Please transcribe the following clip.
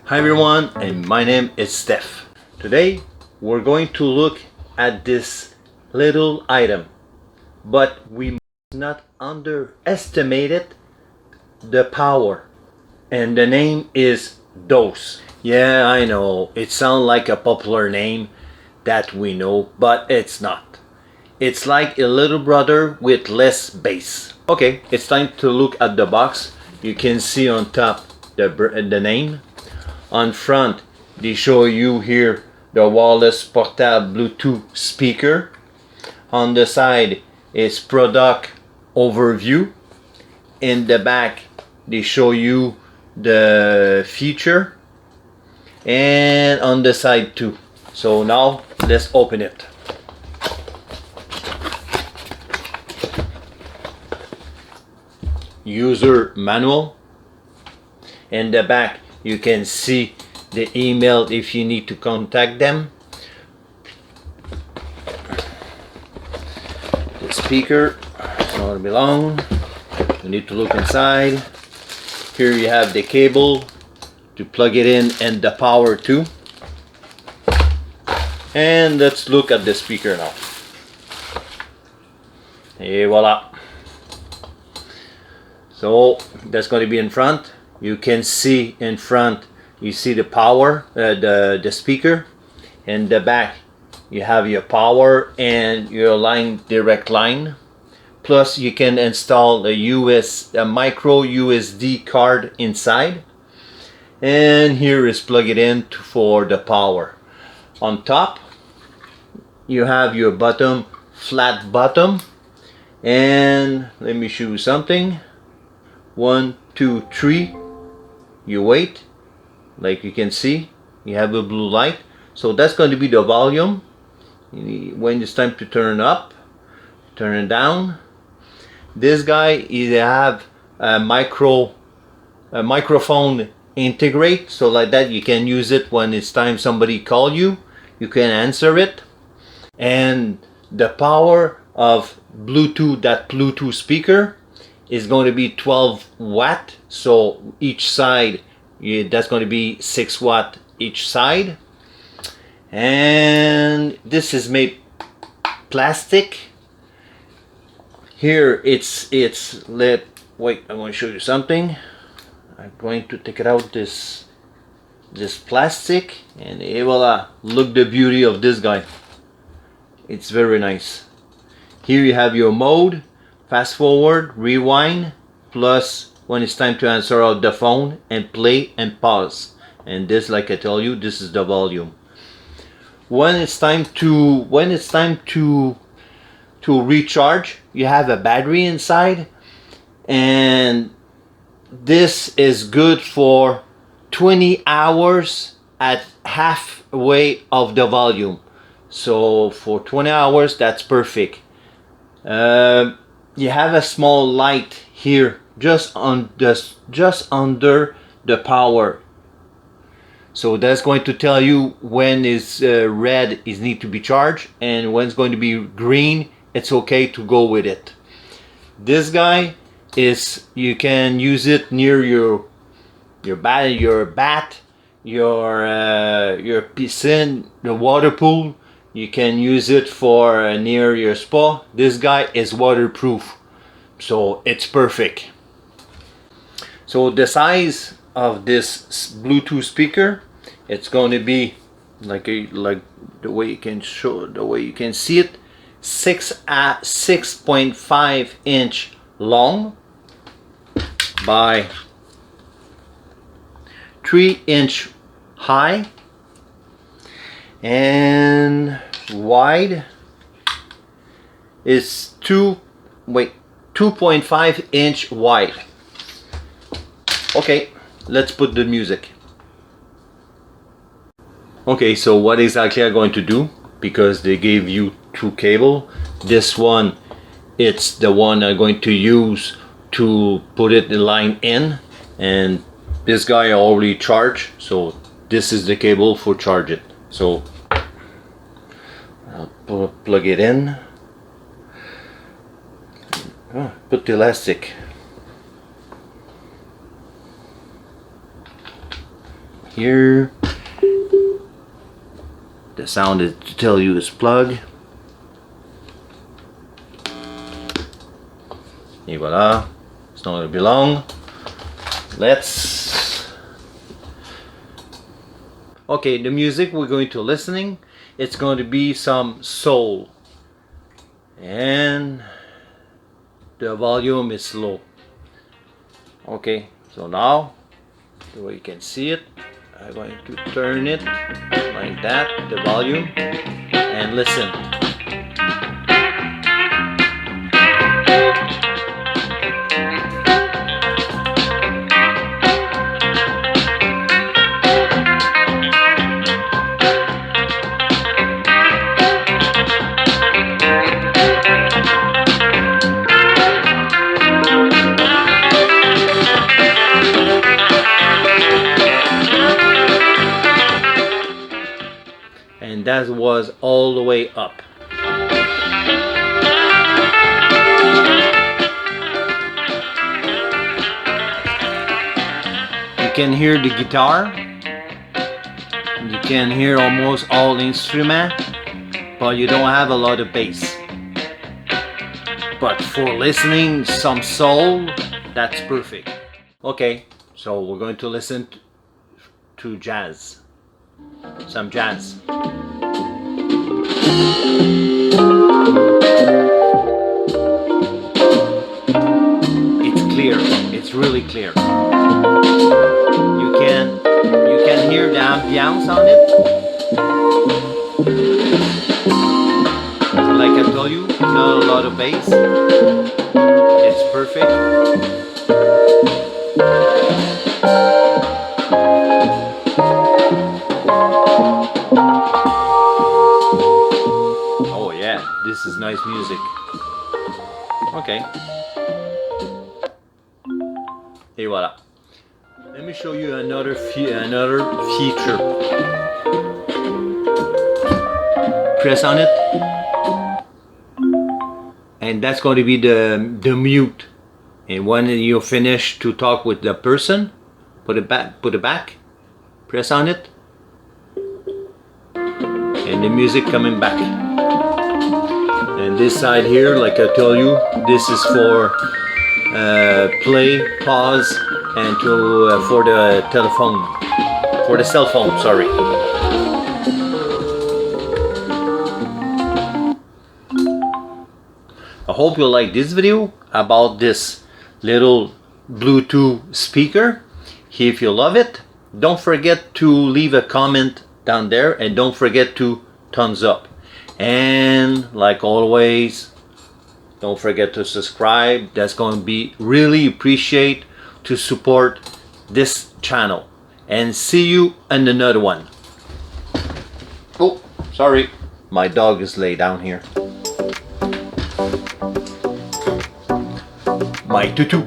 Hi everyone, and my name is Steph. Today we're going to look at this little item, but we must not underestimate the power. And the name is DOSS. Yeah, I know, it sounds like a popular name that we know, but it's not. It's like a little brother with less bass. Okay, it's time to look at the box. You can see on top the name. On front, they show you here the wireless portable Bluetooth speaker. On the side is product overview. In the back, they show you the feature, and on the side too. So now let's open it. User manual. In the back, you can see the email if you need to contact them. The speaker does not belong. You need to look inside. Here you have the cable to plug it in and the power too. And let's look at the speaker now. Et voila. So that's going to be in front. You can see in front, you see the power, the speaker. In the back, you have your power and your direct line. Plus, you can install a micro USB card inside. And here is plug it in for the power. On top, you have your bottom, flat bottom. And let me show you something. 1, 2, 3. You wait, like you can see, you have a blue light. So that's going to be the volume. When it's time to turn up, turn it down. This guy is have a microphone integrate, so like that you can use it when it's time somebody call you. You can answer it. And the power of that Bluetooth speaker is going to be 12 watt. So each side, that's going to be 6 watt each side. And this is made plastic. Here wait, I'm going to show you something. I'm going to take it out, this plastic, and voila, look the beauty of this guy. It's very nice. Here you have your mode, fast forward, rewind, plus when it's time to answer out the phone, and play and pause. And this, like I tell you, this is the volume. When it's time to recharge, you have a battery inside, and this is good for 20 hours at halfway of the volume. So for 20 hours, that's perfect. You have a small light here just under the power. So that's going to tell you when is red is need to be charged, and when it's going to be green, it's okay to go with it. This guy is, you can use it near your bath, your piscine, the water pool. You can use it for near your spa. This guy is waterproof, so it's perfect. So the size of this Bluetooth speaker, it's going to be like the way you can see it, 6.5 inch long by 3 inch high, and wide is 2.5 inch wide. Okay, let's put the music. Okay, so what exactly I'm going to do, because they gave you 2 cable. This one, it's the one I'm going to use to put it the line in, and this guy I already charged, so this is the cable for charge it. So I'll plug it in. Put the elastic here. The sound is to tell you is plug. Et voila. It's not gonna be long. Okay, the music we're going to listening, it's going to be some soul. And the volume is low. Okay, so now the way you can see it, I'm going to turn it like that, the volume, and listen. And that was all the way up. You can hear the guitar, you can hear almost all instrument, but you don't have a lot of bass. But for listening some soul, that's perfect. Okay, so we're going to listen to jazz. Some jazz. It's clear. It's really clear. You can hear the ambience on it. Like I told you, not a lot of bass. It's perfect. Oh yeah, this is nice music. Okay. Et voilà. Let me show you another feature. Press on it, and that's going to be the mute. And when you finish to talk with the person, put it back, press on it, and the music coming back. And this side here, like I told you, this is for play, pause, and for the telephone, for the cell phone, sorry. I hope you like this video about this little Bluetooth speaker. If you love it, don't forget to leave a comment down there, and don't forget to thumbs up. And like always, don't forget to subscribe. That's going to be really appreciate to support this channel. And see you in another one. Oh, sorry, my dog is laid down here. My tutu.